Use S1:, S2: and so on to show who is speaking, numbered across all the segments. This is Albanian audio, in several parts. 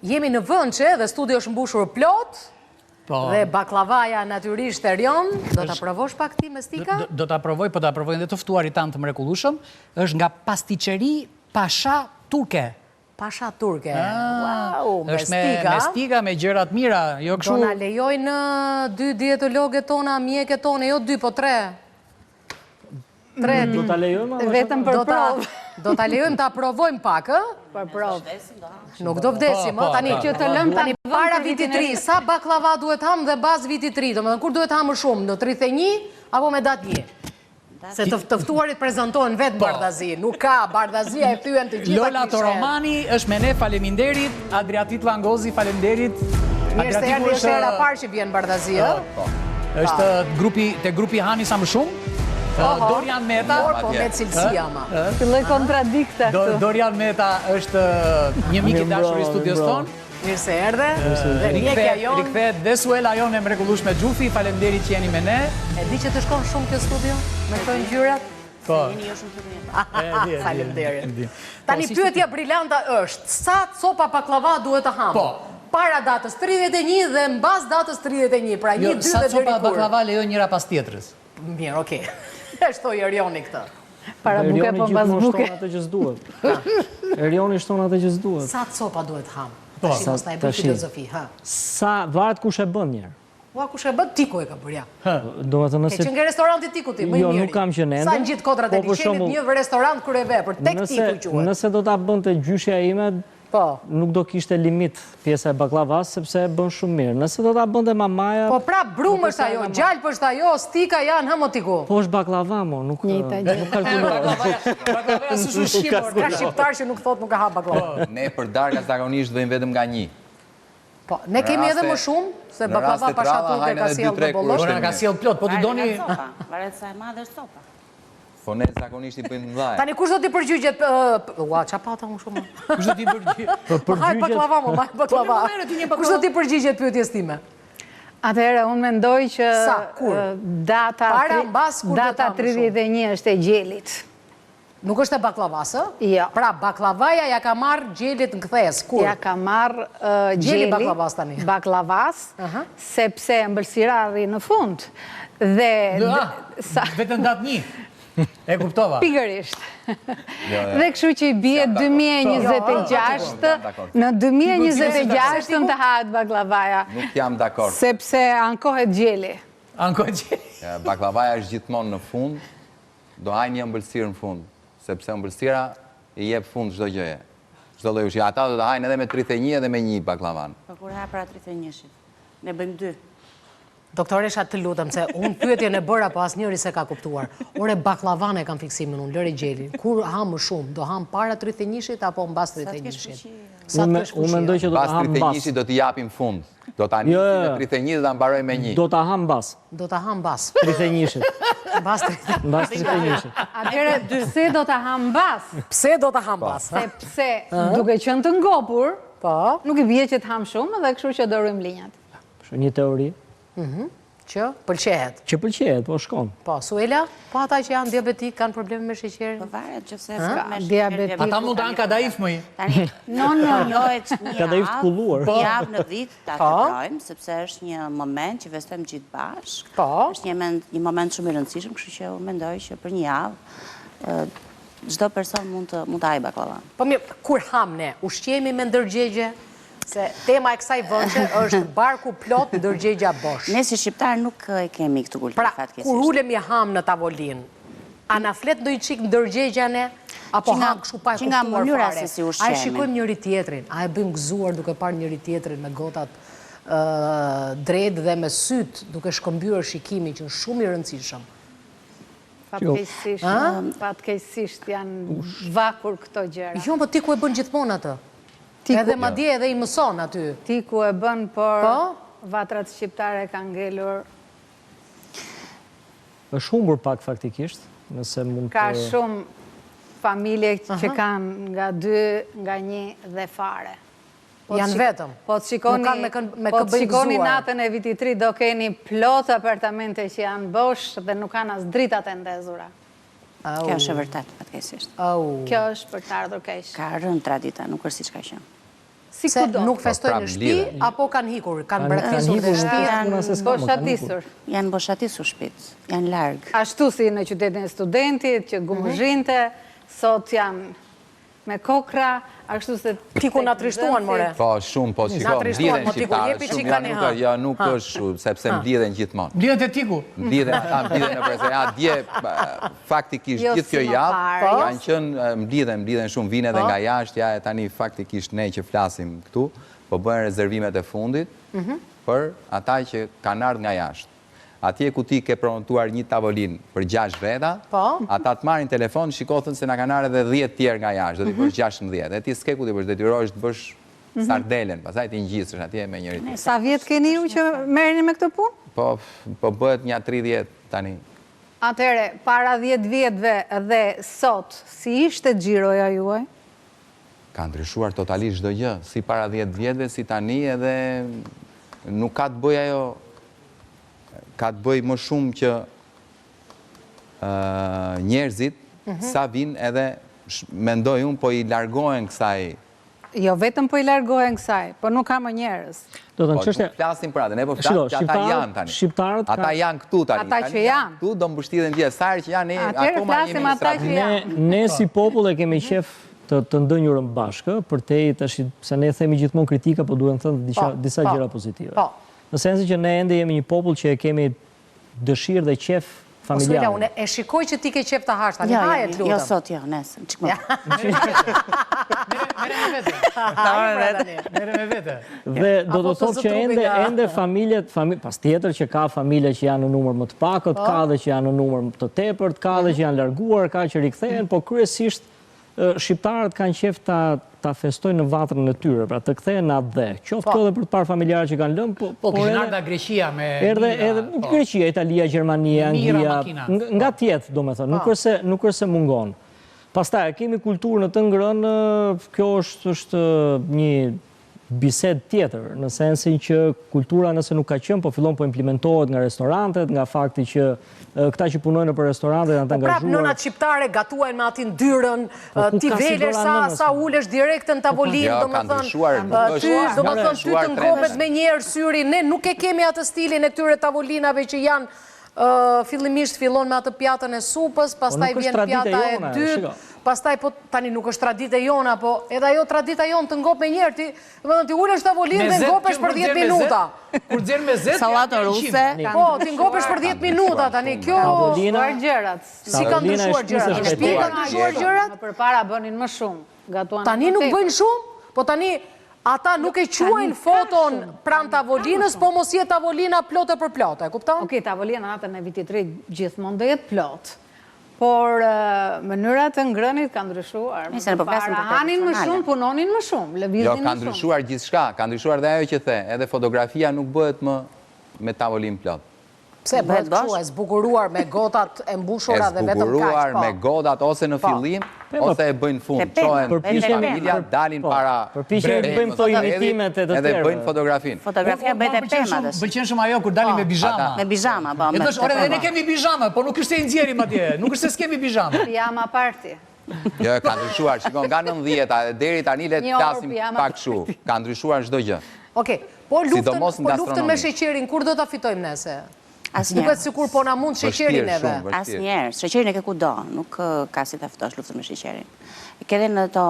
S1: Jemi në Vënçe dhe studio është mbushur plot. Dhe baklavaja natyrisht Erion, do ta provosh pak ti me stika?
S2: Do ta provoj, po ta provojnë dhe të ftuarit tanë të mrekullueshëm. Është nga pastiqeri Pasha Turke.
S1: Pasha Turke. Wow, me stika.
S2: Me stika, me gjëra të mira, jo kështu.
S1: Do na lejojnë 2 dietologët tona, mjekët tona, jo 2 po 3. 3
S3: Do ta lejojmë?
S1: Vetëm për provë. Do ta lejojmë ta provojmë pak, ë? Për provë. Nuk do vdesim, ë? Tani që të lëm tani para vitit 3, sa baklava duhet ham dhe baz vitit 3? Domethënë kur duhet ham më shumë, në 31 apo me datë 1? Se të ftuarit prezantohen vetë Bardhazi, nuk ka, Bardhazia e thyen të gjitha kishet.
S2: Lola Toromani është me ne, faleminderit, Adriatit Langozi, faleminderit.
S1: Mirë se erdhi, është era parë që vjen Bardhazi, ë?
S2: Është te grupi Hani sa më shumë. Dorian Meta.
S1: Po me cilësia ma.
S4: Filloj kontradikta këtu.
S2: Dorian Meta është një mik i dashur i studios tonë.
S1: Mirë se erdhe. Dhe mjekja jonë.
S2: Rikthehet Desuela jonë e mrekullueshme Xhufi, faleminderit që jeni me ne.
S1: E di që të shkon shumë kjo studio me këto ngjyrat.
S2: Po.
S1: Jeni jo shumë të mirë. Faleminderit. Tani pyetja brilanta është, sa copa baklava duhet të ham?
S2: Po.
S1: Para datës 31 dhe mbas datës 31, pra 1, 2 dhe
S2: sa
S1: deri kur.
S2: copa baklava lejon njëra pas tjetrës?
S1: Mirë, okay. E shtoj Erioni këtë.
S4: Para buke po pas buke.
S3: Erioni shton atë që s'duhet. Erioni shton atë që s'duhet.
S1: Sa copa duhet ham? Tash mos ta e bëj filozofi, ha.
S3: Sa varet kush e bën njëherë.
S1: Ua kush e bën tiku e ka bërë ja.
S3: Domethënë
S1: Ke qenë në restoranti tiku ti, më i
S3: Jo,
S1: miri.
S3: nuk kam qenë ende.
S1: Sa ngjit kodrat e liçenit një restorant kryeve për tek tiku quhet.
S3: Nëse do ta bënte gjyshja ime,
S1: po,
S3: nuk do kishte limit pjesa e baklavas sepse e bën shumë mirë. Nëse do ta bënte mamaja.
S1: Po pra brumë është ajo, gjalp është ajo, stika janë hamotiku.
S3: Po është baklava mo, nuk kalkuloj.
S2: Baklavaja s'është ushqim.
S1: Ka shqiptar që nuk thot nuk e ha baklava.
S5: Ne për darka zakonisht vëjmë vetëm nga 1.
S1: Po, ne kemi edhe më shumë, se baklava Pasha Turke ka sjellë të bollosh.
S2: Bona ka sjellë plot, po ti doni.
S6: Varet sa e madhe është copa.
S5: Po ne zakonisht i bëjmë mëdha.
S1: Tani kush do t'i përgjigjet? Ua, ç'a pata unë shumë.
S2: Kush do t'i përgjigjet?
S1: Haj baklava, mo, haj baklava. Kush do t'i përgjigjet pyetjes time?
S4: Atëherë, unë mendoj që
S1: Sa, kur?
S4: data
S1: Para, mbas, kur do ta më shumë?
S4: 31 është e gjelit.
S1: Nuk është e baklavasë?
S4: Jo.
S1: Pra, baklavaja ja ka marrë gjelit në këthes, kur?
S4: Ja ka marrë
S1: Gjeli
S4: gjeli
S1: baklavas tani.
S4: baklavas, sepse ëmbëlsira arri në fund. Dhe...
S2: Vetëm datë 1. E kuptova.
S4: Pikërisht. Dhe kështu që i bie 2026, në 2026 të hahet baklavaja.
S5: Nuk jam dakord.
S4: Sepse ankohet gjeli.
S2: Ankohet gjeli.
S5: Baklavaja është gjithmonë në fund, do haj një ëmbëlsirë në fund, sepse ëmbëlsira i jep fund çdo gjëje. Çdo lloj ushqimi. Ata do të hajnë edhe me 31 edhe me 1 baklavan.
S6: Po kur ha para 31-shit. Ne bëjmë 2.
S1: Doktoresha, të lutem, se unë pyetjen e bëra, po asnjëri se ka kuptuar. Ore baklavan e kam fiksimin unë, lëre gjeli. Kur ham më shumë, do ham para 31-shit apo mbas 31-shit?
S3: Unë mendoj që do ta ham mbas.
S5: Pas 31-shit do t'i japim fund. Do ta nisim me 31 dhe ta mbaroj me 1.
S3: Do ta ham mbas.
S1: Do ta ham mbas.
S3: 31-shit.
S1: Mbas 31.
S3: Mbas 31-shit.
S4: Atëherë, pse do ta ham mbas?
S1: Pse do ta ham mbas?
S4: Sepse duke qenë të ngopur,
S1: Po,
S4: nuk i bie që të ham shumë dhe kështu që do rrymë linjat.
S3: Është një teori
S1: që pëlqehet.
S3: që pëlqejet, po shkon.
S1: Po, Suela, po ata që janë diabetik, kanë probleme me sheqerin.
S6: Po varet nëse s'ka me
S4: Diabetik.
S2: Ata mund të hanë kadaif më i.
S6: Tani, lohet një
S3: Kadaif të kulluar.
S6: Një javë në vit ta tekrojmë, sepse është një moment që festojmë gjithë bashkë.
S1: Po.
S6: Është një moment shumë i rëndësishëm, kështu që unë mendoj që për një javë çdo person mund të hajë baklavan.
S1: Po mirë, kur ham ne, ushqemi me ndërgjegje? Se tema e kësaj Vënçe është barku plot ndërgjegja bosh.
S6: Ne si shqiptar nuk e kemi këtë kulturë
S1: Pra,
S6: fatkesisht.
S1: kur ulemi ham në tavolinë, a na flet ndonjë çik ndërgjegja ne? Apo ham kështu pa e
S6: që nga
S1: kuptuar
S6: mënyra
S1: fare?
S6: se si ushqemi.
S1: A e shikojmë njëri tjetrin? A e bëjmë gëzuar duke parë njëri tjetrin me gotat drejt dhe me syt duke shkëmbyer shikimin që është shumë i rëndësishëm?
S4: Fatkeqësisht janë vakur këto gjëra.
S1: Jo, po ti ku e bën gjithmonë atë? Edhe madje edhe i mëson aty.
S4: Ti ku e bën, por
S1: Po?
S4: vatrat shqiptare kanë ngelur.
S3: Është humbur pak faktikisht, nëse mund
S4: Ka shumë familje që kanë nga 2, nga 1 dhe fare.
S1: Janë vetëm.
S4: Po të shikoni natën e vitit 3 do keni plot apartamente që janë bosh dhe nuk kanë as dritat e ndezura.
S6: Kjo është e vërtet, fatkeqësisht.
S4: Kjo është për të ardhur keq.
S6: Ka rënë tradita, nuk është siç ka qenë.
S1: Se nuk festojnë në shtëpi, apo kanë hikur, kanë braktisur dhe shtëpi.
S4: Boshatisur.
S6: Janë boshatisur shtëpit, janë largë.
S4: Ashtu si në qytetin e studentit, që gumëzhinte, sot janë me kokra, ashtu se...
S1: Piku nga trishtuan, more.
S5: Po, shumë, po, shiko, mblidhen shqiptarë, ja nuk është, sepse mblidhen gjithmonë.
S2: Mblidhen të tiku?
S5: Mblidhen në presë, ja, dje, faktikisht, gjithë kjo javë, kanë qënë, mblidhen shumë, vine dhe nga jashtë, ja, tani faktikisht ne që flasim këtu, po bëhen rezervimet e fundit, për ata që kanë ardhur nga jashtë. Atje ku ti ke promontuar një tavolin për 6 veta, ata të marrin telefon, shikotën se na kanë ardhur edhe 10 tjerë nga jashtë, do t'i bësh 16. E ti s'ke ku t'i bësh, detyrohesh të bësh sardelen, pastaj ti ngjisësh atje me njëri tjetrin.
S4: Sa vjet keni ju që merreni me këtë punë?
S5: Po bëhet një 30 tani.
S4: Atëherë, para 10 vjetëve dhe sot, si ishte xhiroja juaj?
S5: Ka ndryshuar totalisht çdo gjë, si para 10 vjetëve, si tani, edhe nuk ka të bëj ajo. Ka të bëj më shumë që njerëzit sa vinë edhe mendoj unë po i largohen kësaj.
S4: Jo, vetëm po i largohen kësaj, po nuk ka më njerëz.
S3: Do të
S5: Po nuk flasim për atë, ne po flasim që ata janë tani.
S3: Shqiptarët
S5: ata janë këtu tani.
S4: Ata që janë.
S5: Këtu do mbështiten tje, sa herë që janë,
S4: atëherë flasim ata që janë.
S3: Ne si popull e kemi qef të ndënjurëm bashkë, përtej tash se ne themi gjithmonë kritika, po duhen thënë disa gjëra pozitive. Në sensi që ne ende jemi një popull që e kemi dëshirë dhe qef familjare.
S1: Unë e shikoj që ti ke qef të hash tani, hajet lutëm.
S6: Jo, sot, jo, nesër.
S2: Mere me vete.
S3: Dhe do të thotë që ende familjet, pas tjetër që ka familje që janë në numër më të pakët, ka dhe që janë në numër të tepërt, ka dhe që janë larguar, ka që rikthehen, po kryesisht shqiptarët kanë qef ta festojnë në vatrën e tyre, pra të kthehen në atë dhe. Qoftë kjo dhe për të parë familjarë që kanë lënë,
S2: po kishin ardha Greqia me...
S3: Edhe Greqia, Italia, Gjermania, Anglia, nga tjetë, do me thënë, nuk është se mungon. Pastaj, kemi kulturë në të ngrënë, kjo është një bised tjetër, në sensin që kultura nëse nuk ka qenë, po fillon po implementohet nga restorantet, nga fakti që këta që punojnë për restorantet janë të angazhuar.
S1: Po prapë nënat shqiptare gatuajnë me atin dyrën, ti velesh sa ulesh direkt në tavolinë, do më thënë, ty të ngopet me njerë syri, ne nuk e kemi atë stilin e këtyre tavolinave që janë fillimisht fillon me atë pjatën e supës, pastaj vjen pjata e dytë, pastaj po tani nuk është tradita jona, po edhe ajo tradita jonë të ngop me njerë, ti ulesh tavolinë dhe ngopesh për 10 minuta.
S2: Kur dzerë me zetë,
S6: salatë ruse.
S1: Po, ti ngopesh për 10 minuta, tani kjo...
S4: Ndryshuar gjërat.
S1: Si kanë ndryshuar gjërat? Në shtëpi kanë ndryshuar gjërat?
S4: Përpara bënin më shumë.
S1: Tani nuk bëjnë shumë, po tani ata nuk e quajnë foton pranë tavolinës, po mos jetë tavolina plotë për plotë, e kupton?
S4: Okej, tavolina natën e vitit ri gjithmonë do jetë plot. Por mënyrat e ngrënit kanë ndryshuar. Para hanin më shumë, punonin më shumë, lëviznin më shumë.
S5: Jo, kanë ndryshuar gjithçka, kanë ndryshuar dhe ajo që the, edhe fotografia nuk bëhet më me tavolin plot.
S1: Pse bëhet kështu, e zbukuruar me gotat e mbushura dhe vetëm kaq.
S5: E zbukuruar me gotat ose në fillim, ose e bëjnë fund. Qohen familja, dalin para...
S3: Përpishen e bëjmë to imitimet e të tjerë.
S5: Edhe bëjnë fotografin.
S6: Fotografia bëjt e pemadës.
S2: Bëjqen shumë ajo kur dalin me bijama.
S6: Me bijama, po.
S2: E thosh, ore, dhe ne kemi bijama, po nuk është se i nxjerrim atje, nuk është se s'kemi bijama.
S4: Pijama party.
S5: Jo, ka ndryshuar, shikon, nga 90-ta, deri tani le të flasim pak kështu. Ka ndryshuar çdo gjë.
S1: Okej, po luftën me sheqerin, kur do ta fitojmë nese? Duket sikur po na mund sheqerin neve.
S6: Asnjëherë, sheqerin e ke kudo, nuk ka si ta fitosh luftën me sheqerin. Ke edhe në ato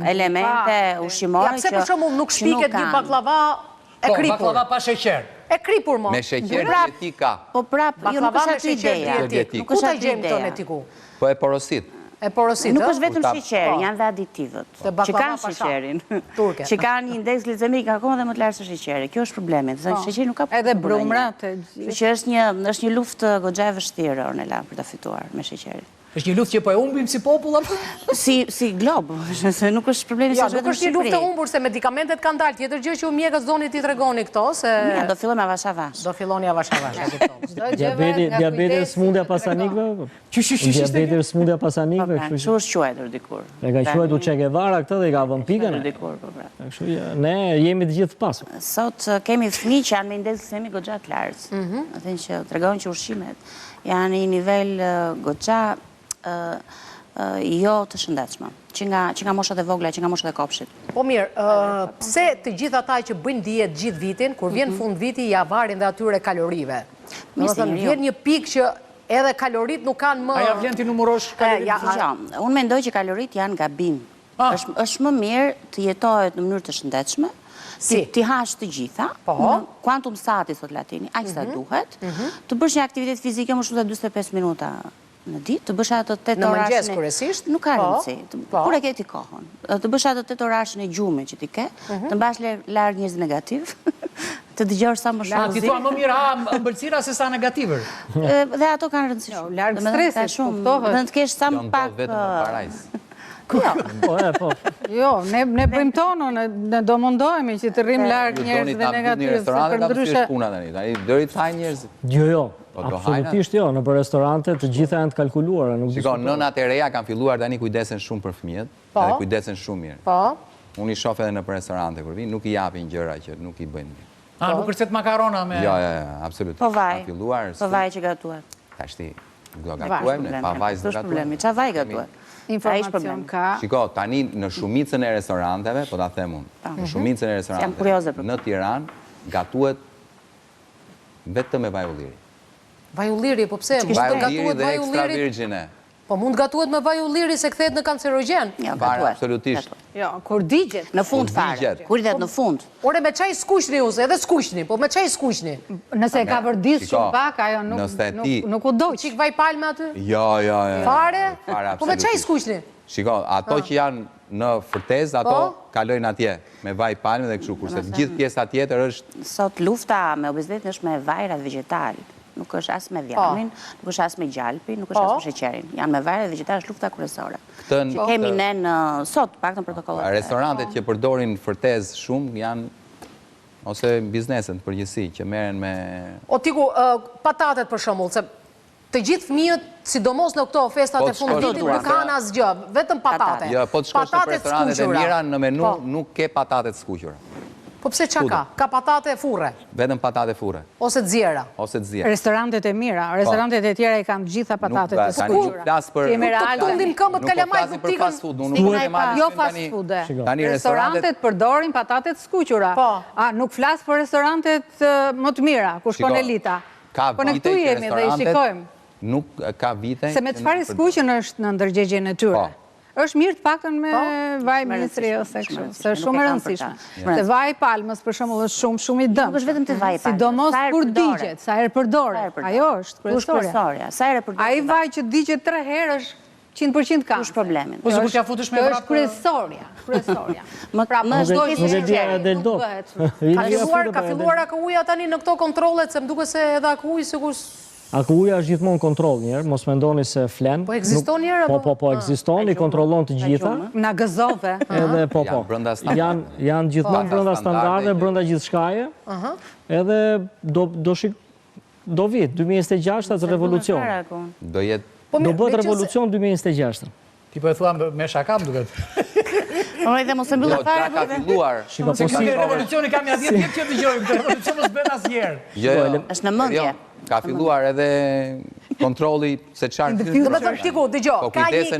S6: elemente ushqimore që...
S1: Ja, pse për shembull nuk shpiket një baklava e kripur?
S2: Baklava pa sheqer.
S1: E kripur, mo.
S5: Me sheqer dietika.
S6: Po prap, jo nuk është aty ideja.
S1: Ku ta gjejmë këto në tiku?
S5: Po e porosit.
S1: E porosit,
S6: nuk është vetëm sheqeri, janë dhe aditivët që kanë sheqerin, që kanë një indeks glicemik akoma dhe më të lartë se sheqeri. Kjo është problemi, sheqeri nuk ka problem.
S4: Edhe brumrat.
S6: Që është një luftë goxha e vështirë, Ornella, për ta fituar me sheqerin.
S2: është një luftë që po e humbim si popull apo?
S6: Si glob, nuk është problemi se
S1: vetëm Shqipëri. Nuk është një luftë e humbur se medikamentet kanë dalë. Tjetër gjë që u mjekët zoni ti tregoni këto se
S6: do fillojmë avash-avash.
S1: Do filloni avash-avash.
S3: Diabeti smundja pasanikëve? Diabeti smundja pasanikëve,
S6: kështu është quajtur dikur.
S3: E ka quajtur Che Guevara këtë dhe i ka vënë pikën.
S6: Dikur, po pra.
S3: Kështu ne jemi të gjithë pasur.
S6: Sot kemi fëmijë që janë me indeks glicemik goxha të lartë. Atë që tregojnë që ushqimet janë në një nivel goxha jo të shëndetshme, që nga moshat e vogla, që nga moshat e kopshit.
S1: Po mirë, pse të gjithë ata që bëjnë dietë gjithë vitin, kur vjen fund viti, ja varin dhe atyre kalorive? Vjen një pikë që edhe kalorit nuk kanë më...
S2: Aja vjen t'i numërosh kalorit?
S6: Unë mendoj që kalorit janë gabim. është më mirë të jetohet në mënyrë të shëndetshme, ti hash të gjitha, në quantum sati, thot latini, aq sa duhet, të bësh një aktivitet fizike më shumë se 45 minuta në ditë, të bësh ato 8 orashin...
S1: Në mëngjes kërësisht?
S6: Nuk ka rëndësi, kur e ke ti kohën. Të bësh ato 8 orashin e gjumit që ti ke, të mbash larg njerëz negativ, të dëgjosh sa më shumë
S2: zi. Ti thua më mirë ëmbëlsira se sa negativër.
S6: Dhe ato kanë rëndësi.
S4: Larg stresit, kuptohet.
S6: Dhe të kesh sa më pak...
S4: Jo, ne bëjmë tonë, ne do mundohemi që të rrim larg njerëz dhe negativ, se për ndryshe...
S5: Dëri të hajnë njerëz?
S3: Jo, absolutisht jo, në për restorante të gjitha janë të kalkuluara.
S5: Shiko, nënat e reja kanë filluar tani kujdesen shumë për fëmijët, edhe kujdesen shumë mirë. Unë i shoh edhe në për restorante kur vinë, nuk i japin gjëra që nuk i bëjnë mirë.
S2: Nuk kërcet makarona me...
S5: Jo, absolut.
S6: Po vaj që gatuhet.
S5: Tashti, do gatuajmë, pa vajzë do gatuajmë.
S6: Qa vaj gatuhet?
S4: Informacion ka...
S5: Shiko, tani në shumicën e restoranteve, po ta them unë, në shumicën e restoranteve në Tiranë, gatuhet vetëm me vaj ulliri.
S1: Vaj ulliri, po pse?
S5: Vaj ulliri dhe ekstra virgjine.
S1: Po mund gatuhet me vaj ulliri se kthehet në kancerogen?
S6: Jo, gatuhet.
S5: Absolutisht.
S4: Jo, kur digjet.
S6: Në fund fare. Kur digjet në fund.
S1: Ore, me qaj skuqni use, edhe skuqni, po me qaj skuqni.
S4: Nëse ka vërdis shumë pak, ajo nuk u dojq.
S1: Qik vaj palme aty?
S5: Jo.
S1: Fare? Po me qaj skuqni?
S5: Shiko, ato që janë në fërtez, ato kalojnë atje, me vaj palme dhe kështu, kurse gjithë pjesa tjetër është...
S6: Sot lufta me obezitetin është me vajrat vegetal. Nuk është as me vjamin, nuk është as me gjalpi, nuk është as me sheqerin. Janë me vajrat vegetal, është lufta kryesore. Që kemi ne në sot, pak në protokollet.
S5: Restorantet që përdorin fërtez shumë janë, ose bizneset në përgjithësi, që merren me...
S1: O tiku, patatet për shembull, se të gjithë fëmijët, sidomos në këto festat e fundit vitit, nuk kanë asgjë, vetëm patate.
S5: Jo, po të shkosh në restorantet e mira, në menu nuk ke patatet skuqura.
S1: Po pse qa ka? Ka patate furre?
S5: Vetëm patate furre.
S1: Ose të zjera?
S4: Restorantet e mira, restorantet e tjera i kanë gjitha patatet të skuqura.
S1: Nuk tundim këmbët kalamaj
S5: nuk për fast food.
S4: Jo fast food. Restorantet përdorin patatet skuqura. Nuk flas për restorantet më të mira, ku shkon elita. Po në këtu jemi dhe i shikojmë.
S5: Nuk ka vite...
S4: Se me të fari skuqën është në ndërgjegjen e tyre. është mirë të pakën me vaj ministri ose kështu, se është shumë e rëndësishme. Se vaj palmës, për shembull, është shumë i dëmshëm.
S6: Nuk është vetëm të vaj palmës.
S4: Sidomos kur digjet, sa herë përdoret. Ajo është kryesorja.
S6: Sa herë përdoret.
S4: Ai vaj që digjet 3 herë është 100% ka.
S6: Kush problemin?
S2: Po sikur t'ja futesh me vrap.
S4: Është kryesorja.
S6: Pra më
S3: Nuk e di edhe del do.
S1: Ka filluar AKU-ja tani në këto kontrollet, se më duket se edhe AKU-i sikur
S3: AKU-ja është gjithmonë kontroll njerë, mos mendoni se flen.
S1: Po ekziston njerë?
S3: Po ekziston, i kontrollon të gjitha.
S4: Na gëzove.
S3: Edhe po. Janë gjithmonë brenda standarde, brenda gjithë shkaje. Edhe do vit, 2026 atë revolucion. Do bëhet revolucion 2026.
S2: Ti po e thua me shaka, më duket.
S6: Unë dhe mos e mbyll fare.
S5: Ka filluar.
S2: Se këtë revolucioni kam ja 10 vjet që dëgjoj, këtë revolucion mos bën asnjëherë.
S6: Është në mendje.
S5: Ka filluar edhe kontrolli se çfarë hyn.
S1: Do të thotë tiku, dëgjoj,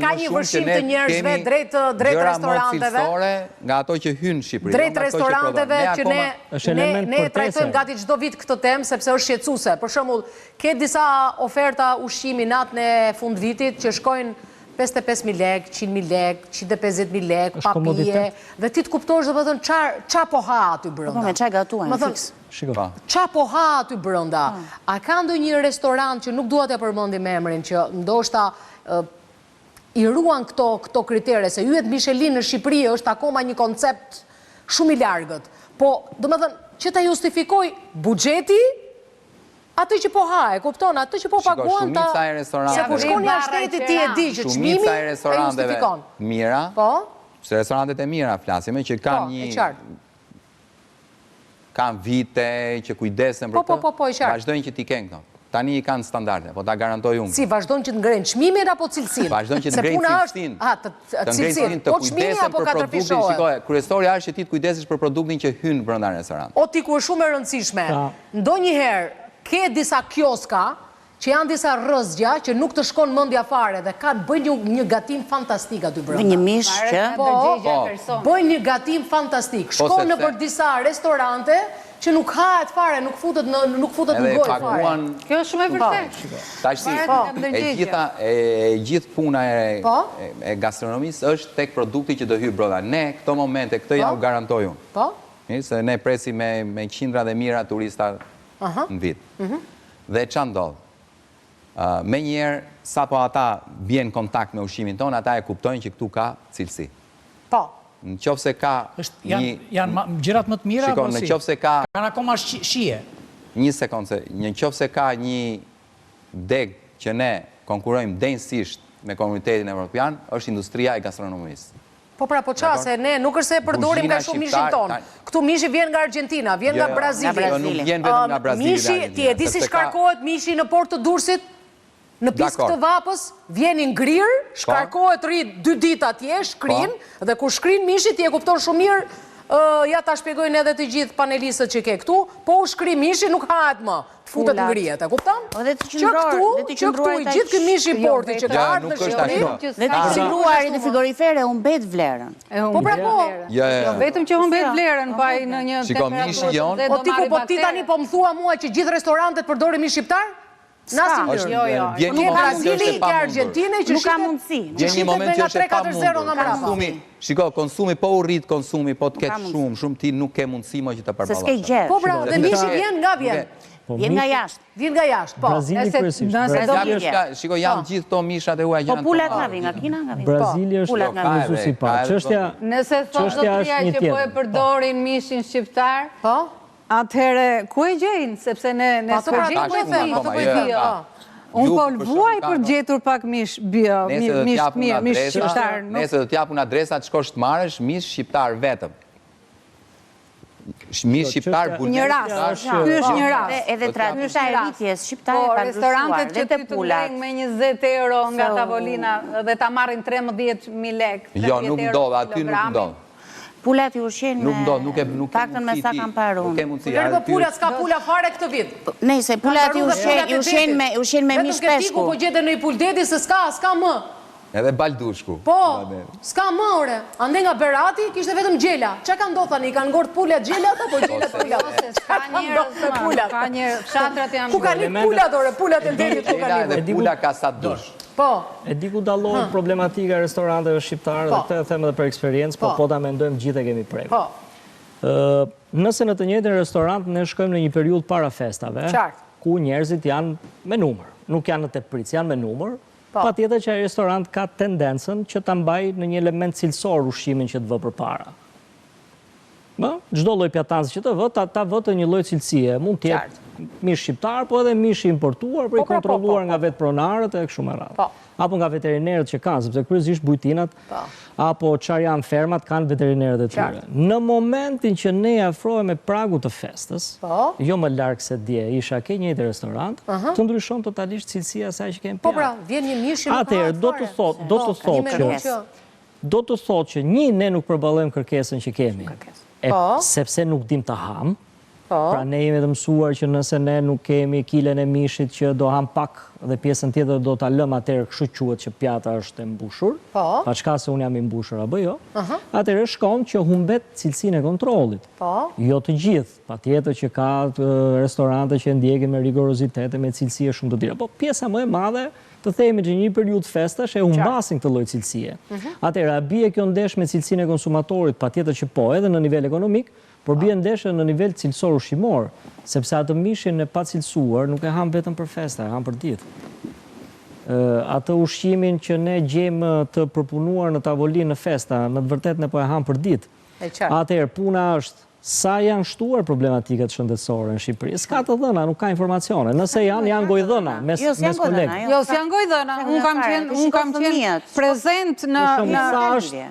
S1: ka një vërshim të njerëzve drejt restoranteve.
S5: Nga ato që hyn në Shqipëri.
S1: Drejt restoranteve që ne trajtojmë gati çdo vit këtë temë sepse është shqetësuese. Për shembull, ke disa oferta ushqimi natën e fundvitit që shkojnë 55.000 lek, 100.000 lek, 150.000 lek, papije, dhe ti të kuptosh dhe vëthën qa po ha aty brënda.
S6: Po me qa gatuajnë, fix.
S1: Qa po ha aty brënda. A ka ndonjë restorant që nuk duhet e përmendim emrin, që ndoshta i ruan këto kritere, se yjet Michelin në Shqipëri është akoma një koncept shumë i largët. Po, do me thënë, që ta justifikoj buxheti, atë që po ha, e kupton, atë që po paguan ta... Se ku shkon një shtetit ti e di që çmimi e justifikon.
S5: Mira, se restorantet e mira flasime, që kanë një... Kanë vite, që kujdesen për të, vazhdojnë që t'i kenë këto. Tani i kanë standarde, po ta garantoj unë.
S1: Si, vazhdojnë që të ngrenë çmimin apo cilësinë?
S5: Vazhdojnë që të ngrenë cilësinë. Të ngrenë cilësinë, të kujdesen për produktin. Shikoj, kryesorja është që ti të kujdesesh për produktin që hyn brenda restorantit.
S1: O ti ku është shumë e rëndësishme. Ndonjëherë ke disa kioska që janë disa rëzgja që nuk të shkon mendja fare dhe kanë bëjnë një gatim fantastik aty brenda.
S6: Një mish që
S1: bëjnë një gatim fantastik. Shkon në për disa restorante që nuk hahet fare, nuk futet në gojë fare.
S4: Kjo është shumë e vërtetë.
S5: Tash e gjithë puna e gastronomisë është tek produkti që do hyjë brenda. Ne këto momente, këtë ja u garantoj unë.
S1: Po?
S5: Se ne presim me qindra dhe mira turista në vit. Dhe ç'a ndodh? Me njerë, sa po ata bjen kontakt me ushqimin tonë, ata e kuptojnë që këtu ka cilësi.
S1: Po.
S5: Në qofë se ka një...
S2: Janë gjërat më të mira,
S5: apo si? Në qofë se ka...
S2: Kanë akoma shije.
S5: Një sekundë, në qofë se ka një deg që ne konkurojmë denjësisht me komunitetin evropian, është industria e gastronomisë.
S1: Po pra, po qa, se ne nuk është se e përdorim nga shumë mishin tonë. Këtu mishi vjen nga Argentina, vjen nga Brazili.
S5: Nuk vjen vetëm nga Brazili.
S1: Mishi, ti e di si shkarkohet mishi në Port të Durrësit? Në piskë të vapës, vjeni ngrirë, shkarkohet rrit 2 dita atje, shkrin, dhe kur shkrin mishi, ti e kupton shumë mirë, ja ta shpjegojnë edhe të gjithë panelistët që ke këtu, po u shkri mishi nuk hahet më, futet ngrihet, e kupton? Që këtu i gjithë kë mishi porti që ka ardhë në shqipëri,
S6: dhe të qëndruar në frigorifere humbet vlerën.
S1: Po pra po.
S4: Vetëm që humbet vlerën, pa i në një
S5: temperaturë.
S1: Po ti ku po ti tani po më thua mua që gjithë restorantet përdorin mish shqiptar? Nasim lërë. Ke Brazili, ke Argentine, që
S6: nuk ka mundësi.
S5: Vjen një moment që është e pamundur. Shiko, konsumi po u rrit konsumi, po të ketë shumë, ti nuk ke mundësi më që të përballosh.
S6: Se s'ke gjë.
S1: Po pra, dhe mishi vjen nga vjen.
S6: Vjen nga jashtë.
S1: Vjen nga jashtë, po.
S3: Brazili kërësisht.
S5: Shiko, janë gjithë to mishat e huaj.
S6: Po pulat nga vjen, nga Kina nga vjen.
S3: Brazili është mësu si pa.
S4: Nëse thotë zotëria që po e përdorin mishin shqiptar, atëhere, ku e gjejnë? Sepse ne s'përgjejnë po e thëmë. Unë po lëvuaj për gjetur pak mish shqiptar.
S5: Nese do t'japun adresat, shkosh të marrësh mish shqiptar vetëm. Mish shqiptar bulgar.
S4: Një rast, ky është një rast.
S6: Edhe tradita e rritjes shqiptare ka ndryshuar, dhe të pulat.
S4: Me 20 euro nga tavolina dhe ta marrin 13.000 lek.
S5: Jo, nuk ndodh, aty nuk ndodh.
S6: Pulat i ushqen me...
S5: Nuk
S6: taktën me sa kam parë unë.
S1: Kërë po pulat s'ka pula fare këtë vit.
S6: Nejse, pulat i ushqen me mish peshku.
S1: Këtë tiku po gjete në i puldeti se s'ka më.
S5: Edhe baldushku.
S1: Po, s'ka më ore. Ande nga Berati, kishte vetëm gjela. Qa ka ndodh tani? Kanë ngort pulat gjelat apo gjelat pulat?
S4: Ka njërë, fshatrat janë...
S1: Ku ka një pulat ore? Pulat e ndetit ku ka një.
S5: Gjela dhe pula ka sa dush.
S3: E di ku dallohet problematika e restoranteve shqiptare, dhe këtë e them edhe për eksperiencë, po ta mendojmë gjithë e kemi prejkë. Nëse në të njëjtin restorant ne shkojmë në një periudhë para festave, ku njerëzit janë me numër, nuk janë në tepritës, janë me numër, patjetër që ai restorant ka tendencën që ta mbajë në një element cilësor ushqimin që të vë përpara. Çdo lloj pjatanci që të vë, ta vë të një lloj cilësie, mund të jetë mish shqiptar, po edhe mish importuar, për i kontrolluar nga vetë pronarët e kështu me radhë. Apo nga veterinerët që kanë, sepse kryesisht bujtinat, apo çfarë janë fermat, kanë veterinerët e tyre. Në momentin që ne afrohemi pragut të festës, jo më larg se dje, isha ke njëjtë restorant, të ndryshon totalisht cilësia e saj që kemi.
S1: Po pra, vjen një mish që
S3: atëherë do të thotë që ne nuk përballojmë kërkesën që kemi. Sepse nuk dim të ham. Pra ne jemi të mësuar që nëse ne nuk kemi kilen e mishit që do ham pak dhe pjesën tjetër do ta lëm, atëherë kështu quhet që pjata është e mbushur, pa çka se unë jam i mbushur apo jo, atëherë shkon që humbet cilësinë e kontrollit. Jo të gjithë, patjetër që ka restorante që ndjekin me rigorozitet e me cilësi shumë të tjera, po pjesa më e madhe të themi që një periudhë festash e humbasin këtë lloj cilësie. Atëherë a bie kjo ndesh me cilësinë e konsumatorit? Patjetër që po, edhe në nivel ekonomik, por bie ndeshje në nivel cilësor ushqimor, sepse atë mishin e pacilësuar nuk e ham vetëm për festa, e ham për ditë. Atë ushqimin që ne gjejmë të përpunuar në tavolinë në festa, në të vërtetë ne po e ham për ditë. Atëherë puna është sa janë shtuar problematikat shëndetësore në Shqipëri. S'ka të dhëna, nuk ka informacione. Nëse janë gojdhëna mes kolegë.
S4: Jo, s'janë gojdhëna. Unë kam qenë prezent në...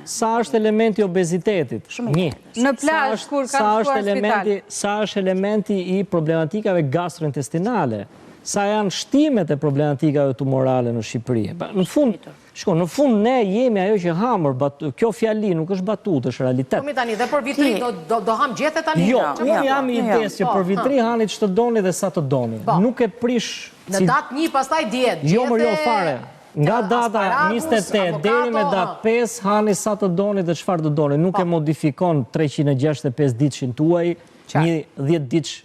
S3: Sa është elementi obezitetit? Një.
S4: Në plazh, kur kam shkuar spital.
S3: Sa është elementi i problematikave gastrointestinale? Sa janë shtimet e problematikave tumorale në Shqipëri? Në fund, Shko, në fund ne jemi ajo që hamër, kjo fjali nuk është batut, është realitet.
S1: Po mi tani, dhe për vitri do ham gjete tani?
S3: Jo, unë jam i ides që për vitri hani që të doni dhe sa të doni. Nuk e prish...
S1: Në datë 1 pastaj 10 gjete...
S3: Jo, më jo fare. Nga data 28 deri me datë 5 hani sa të doni dhe çfarë të doni. Nuk e modifikon 365 ditëshin tuaj, një 10 ditësh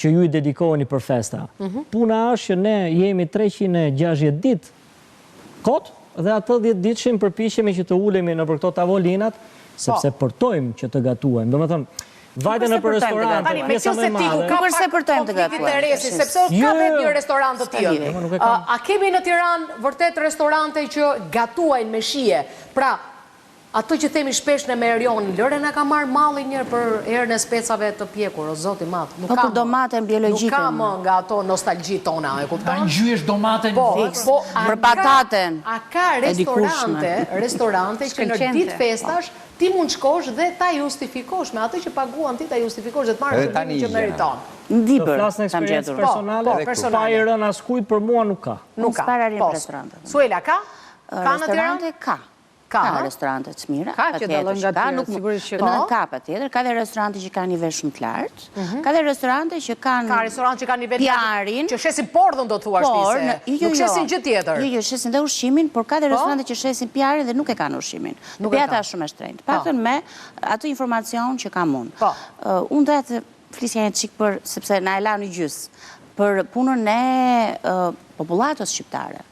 S3: që ju i dedikoheni për festa. Puna është që ne jemi 360 ditë kot, dhe atë 10 ditëshin përpiqemi që të ulemi në për këto tavolinat, sepse përtojmë që të gatuajmë. Do me thëmë, vajte në për restorante, pjesa me madhe.
S6: Nuk është se përtojmë të gatuajmë.
S1: Sepse ka vetë një restorant të tillë. A kemi në Tiranë vërtet restorante që gatuajnë me shije? Pra, ato që themi shpesh në Merion, lëre na ka marrë malli njërë për herën e specave të pjekur, o zoti madh.
S6: Po për domaten biologjike.
S1: Nuk ka më nga ato nostalgji tona, e kupton?
S2: Ta ngjyesh domaten fix.
S6: Për pataten.
S1: A ka restorante që në ditë festash ti mund shkosh dhe ta justifikosh me atë që paguan ti ta justifikosh dhe të marrësh shërbimin që meriton.
S3: Të flas në eksperiencë personale, pa i rënë askujt, për mua nuk ka.
S1: Nuk ka. Suela, ka? Ka në Tiranë?
S6: Ka restorante të mira,
S4: ka që dallon nga tjera, sigurisht që ka.
S6: Ka patjetër, ka dhe restorante që kanë nivel shumë të lartë, ka dhe restorante që kanë
S1: Ka restorante që kanë nivel të
S6: lartë,
S1: që shesin pordhën do thua shtise. Nuk shesin gjë tjetër.
S6: Jo, shesin dhe ushqimin, por ka dhe restorante që shesin PR-in dhe nuk e kanë ushqimin. Pjata është shumë e shtrenjtë. Paktën me atë informacion që kam unë. Unë do të flisja një çik për sepse na e la në gjys për punën e popullatës shqiptare.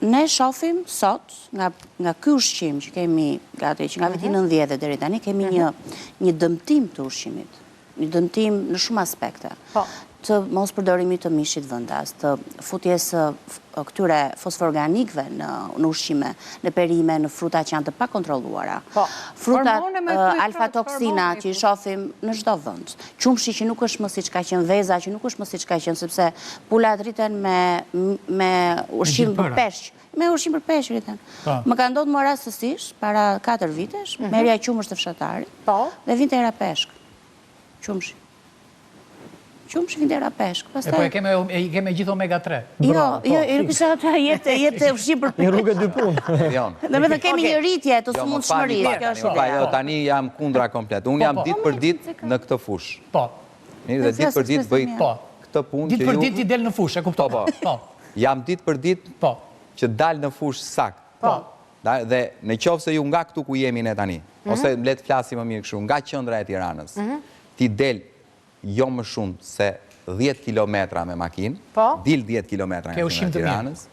S6: Ne shofim sot, nga ky ushqim që kemi gati, që nga viti 90 deri tani, kemi një dëmtim të ushqimit. Një dëmtim në shumë aspekte. Të mos përdorimit të mishit vendas, të futjes këtyre fosfororganikëve në ushqime, në perime, në fruta që janë të pakontrolluara. Frutat alfa-toksina që i shohim në çdo vend. Qumshi që nuk është më siç ka qenë, veza që nuk është më siç ka qenë, sepse pulat rriten me ushqim për peshq. Me ushqim për peshq rriten. Më ka ndodhur më rastësisht para 4 vitesh, merja qumësh të fshatarit dhe vinte era peshk. Qumshi. Qumshi vinte era peshk.
S2: E po e keme gjithë omega 3.
S6: Jo, nuk isha ata jetë ushqim për peshk.
S3: Një rrugë dy punë.
S6: Dhe me të kemi një rritje të sëmundshmërisë, kjo është ideja.
S5: Tani jam kundra komplet. Unë jam ditë për ditë në këtë fushë.
S2: Po.
S5: Dhe ditë për ditë bëj këtë punë që ju...
S2: Ditë për ditë ti del në fushë, e kuptoj. Po.
S5: Jam ditë për ditë që dal në fushë sakt. Po. Dhe në qoftë se ju nga këtu ku jemi ne tani, ose le të flasim më mirë kështu, nga qendra e Tiranës, ti del jo më shumë se 10 kilometra me makinë, dil 10 kilometra nga qendra e Tiranës,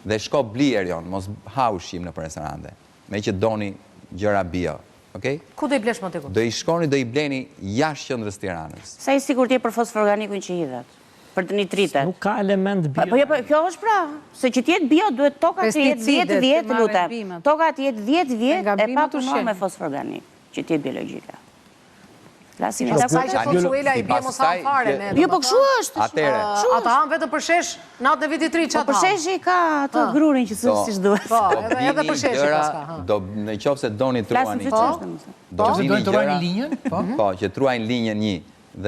S5: dhe shko bli erion, mos ha ushqim në restorante, me që doni gjëra bio.
S1: Ku do i blesh më të ku?
S5: Do i shkoni, do i bleni jashtë qendrës Tiranës.
S6: Sa i sigurt je për fosforoganikun që hidhet? Për të nitritet.
S3: Nuk ka element bio.
S6: Po kjo është pra, se që t'jetë bio, duhet toka të jetë 10-10, lutem. Toka të jetë 10-10 e pa punuar me fosforoganik, që t'jetë biologjike.
S1: Lasim e saj që thotë Suela i bje mos hanë fare.
S6: Jo, po kështu është.
S1: Ata hanë vetë për shesh, natë në viti 3 që ata hanë.
S6: Po për shesh i ka të grurin që së si shduhet.
S1: Po, edhe për shesh i paska.
S5: Në qofë se doni truani...
S2: Do të truajnë linjën?
S5: Po, që truajnë linjën një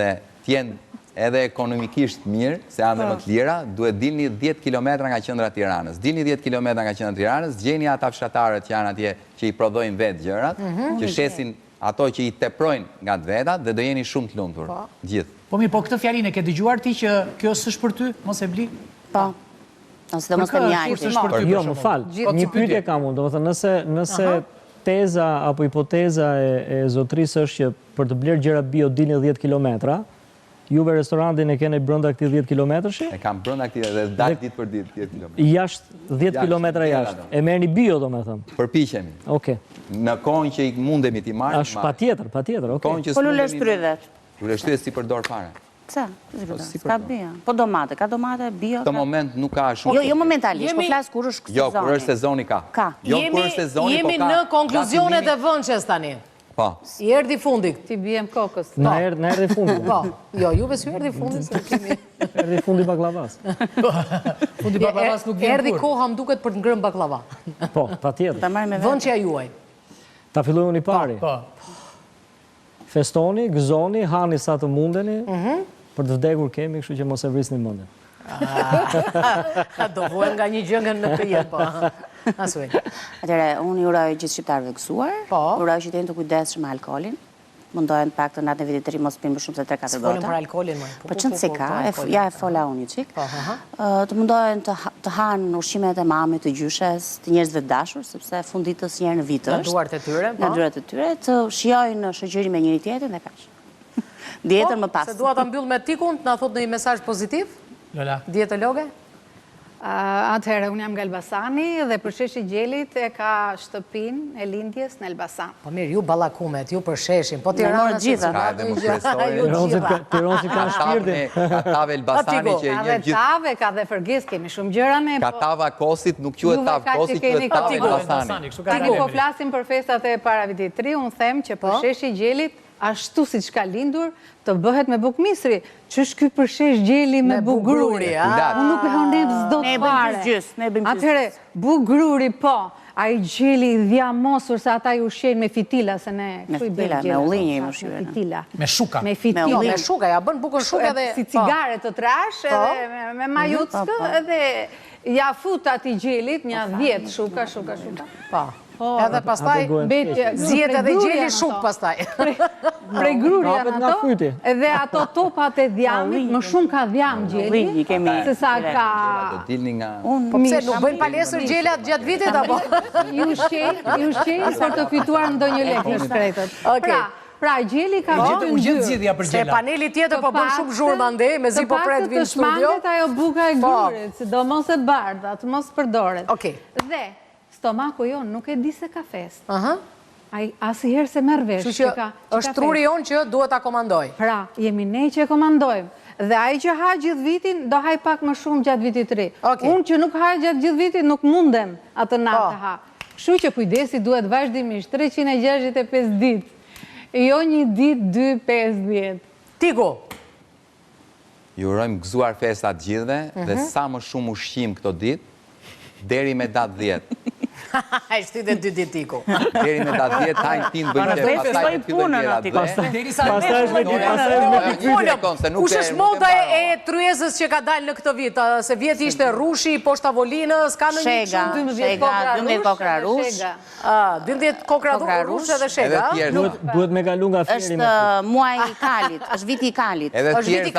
S5: dhe tjenë edhe ekonomikisht mirë, se janë dhe më të lira, duhet dilni 10 km nga qendra Tiranës. Dilni 10 km nga qendra Tiranës, gjeni ata fshatarët që janë atje që i prodhojnë vetë gjërat, që shesin ato që i teprojnë nga të vetat dhe do jeni shumë të lumtur. Gjithë.
S2: Po mirë, po këtë fjalinë e ke dëgjuar ti që kjo s'është për ty, mos e bli?
S6: Po. Ose do mos të mjajti.
S3: Jo, më falë. Një pyetje kam unë, do të thënë nëse teza apo hipoteza e zotrisë është që për të blerë gjëra bio dilni 10 kilometra, juve restorantin e kene brënda këti 10 kilometrëshi?
S5: E kam brënda këti dhe dalë ditë për ditë 10 kilometra.
S3: Jashtë 10 kilometra jashtë. E merë një bio, do me thëmë?
S5: Përpiqemi.
S3: Oke.
S5: Në kohën që i mundemi t'i marrë...
S3: Ashtë pa tjetër, oke.
S6: Po lulesh tryvet?
S5: Lulesh tryvet si përdor fare.
S6: Ca? Ska bio. Po domate, ka domate, bio?
S5: Këtë moment nuk ka shumë...
S6: Jo momentalisht, po flasë kur është sezoni.
S5: Jo, kur është sezoni ka.
S6: Ka.
S1: Jemi në konkluzionet e vënqes tani.
S5: Po.
S1: I erdi fundi.
S4: Ti bijem kokës.
S3: Na erdi fundi.
S1: Po. Jo, juve si erdi fundi, se kemi...
S3: Erdi fundi baklavas.
S2: Fundi baklavas nuk vjen kur.
S1: Erdi koha më duket për të ngrënë baklava.
S3: Po, pa tjetër.
S1: Vënqja juaj.
S3: Ta fillojnë një pari.
S2: Po.
S3: Festoni, gëzoni, hani sa të mundeni, për të vdekur kemi, kështu që mos e vrisni mendin.
S1: Do vuem nga një gjëngën në këjet, po.
S6: Atëre, unë i uroj gjithë shqiptarëve gëzuar, uroj që të jenë të kujdesshëm me alkoolin, mundohen pak të natë në vitit të ri mos pinë më shumë se 3-4
S1: S'folën
S6: gota.
S1: për alkoolin,
S6: Po qënë si ka, ja e fola unë një qik. Të mundohen të hanë ushqimet e mamit, të gjyshes, të njerëzve të dashur, sepse funditës njerë në vitë është.
S1: Në duart e tyre,
S6: Në duart e tyre, të shijojnë shoqëri me njëri tjetrin dhe kaq. Dietën më pas.
S1: Se dua ta mbyll me tikun, na thot një mesazh pozitiv?
S2: Lola.
S1: Dietologe?
S4: Atëherë, unë jam nga Elbasani dhe Përsheshi Gjelit e ka shtëpin e lindjes në Elbasan.
S1: Po mirë, ju ballakumet, ju Përsheshin, po
S6: Tirana gjitha.
S5: Ka edhe më shpresoj.
S3: Tironsi ka shpirtin.
S5: Katave Elbasani që
S4: Ka dhe tave, ka dhe Fërges, kemi shumë gjëra ne.
S5: Katava Kosit nuk quhet tavë Kosit, quhet tavë Elbasani.
S4: Tiku po flasim për festat e para vitit 3, unë them që Përsheshi Gjelit ashtu si që ka lindur, të bëhet me bukmisri. Qësh ky Përshesh Gjeli me bugruri? Unë nuk e honem s'do të fare. Atëhere, bugruri po, a i Gjeli dhja mosur se ata ju ushqejnë me fitila, se ne...
S6: Me fitila, me ullinje i më shqyre.
S2: Me shuka.
S4: Me fitila.
S1: Me shuka, ja bën bukën shuka dhe...
S4: Si cigare të trash, edhe me majuckë, edhe ja fut ati Gjelit, një 10 shuka.
S1: Edhe pastaj, zjetë edhe Gjeli shuk pastaj.
S4: Prej gruri janë ato, edhe ato topat e dhjamit, më shumë ka dhjam Gjeli, se sa ka...
S1: Po pse, nuk bëjnë palesër Gjelat gjatë vitit, apo?
S4: Ju shqenjë për të fituar ndonjë lek në shkretët. Pra, Gjeli ka
S2: U gjithë zgjidhja për
S1: Se
S2: Gjela.
S1: paneli tjetër po bën shumë zhurma ndej, me zi po pret vinë studio.
S4: Të shmandet ajo buka e grurit, si do mos e bardha, të mos përdoret. Dhe, stomaku jonë nuk e di se ka fest. Asnjëherë se merr vesh.
S1: Kështu që është truri jonë që duhet ta komandoj.
S4: Pra, jemi ne që e komandojmë. Dhe ai që ha gjithë vitin, do haj pak më shumë gjatë vitit të ri. Unë që nuk haj gjatë gjithë vitin, nuk mundem atë natë ha. Kështu që kujdesi duhet vazhdimisht 365 ditë. Jo një ditë, 2, 5, 10.
S1: Tiku?
S5: Ju urojmë gëzuar festat gjithve dhe sa më shumë ushqim këto ditë, deri me datë 10.
S1: E shtyte 2 ditë Tiku.
S5: Deri me datë 10, hajnë pinë bëjnë që pastaj e fillojnë njëra dhe.
S1: Kush është moda e tryezës që ka dalë në këtë vit? Se vjeti ishte rushi, poshta volinës, ka në një shumë
S6: 12 kokra rush.
S1: 12 kokra rush edhe shega.
S3: Duhet me kalu nga fjeri me
S6: është muaj i kalit, është viti i kalit.
S5: Edhe tjerë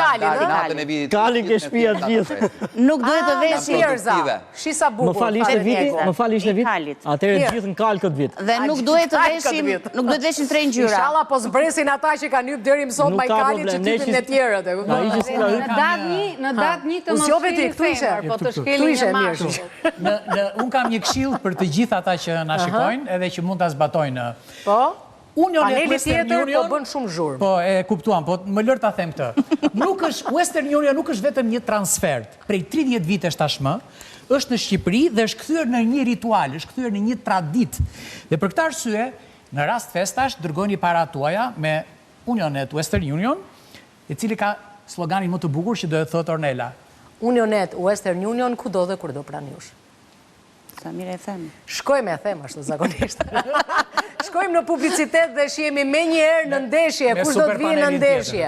S3: Kali ke shpia të gjithë.
S6: Nuk duhet të veshim...
S1: Shisa bukur.
S3: Më fal ishte vit? Atëherë gjithë në kalë këtë vit.
S6: Dhe nuk duhet të veshim 3 ngjyra.
S1: Inshallah po zbresin ata që kanë hyrë deri mësot më i kalit që tipin e tjerët.
S4: Në datë 1 të mos shkeli femër, po të shkeli një mashkull.
S2: Unë kam një këshill për të gjithë ata që na shikojnë edhe që mund ta zbatojnë.
S1: Po?
S2: Paneli
S1: tjetër po bën shumë zhurmë.
S2: Po, e kuptuam, po më lër ta them këtë. Western Union nuk është vetëm një transfer. Prej 30 vitesh tashmë, është në Shqipëri dhe është kthyer në një ritual, është kthyer në një traditë. Dhe për këtë arsye, në rast festash, dërgojeni para tuaja me Unionet Western Union, i cili ka sloganin më të bukur që do të thotë Ornela.
S1: Unionet Western Union, kudo dhe kur do pranë jush.
S6: Sa mire e them.
S1: Shkojmë e them ashtu zakonisht. Shkojmë në publicitet dhe shihemi me njëherë në ndeshje, kush do të vijë në ndeshje.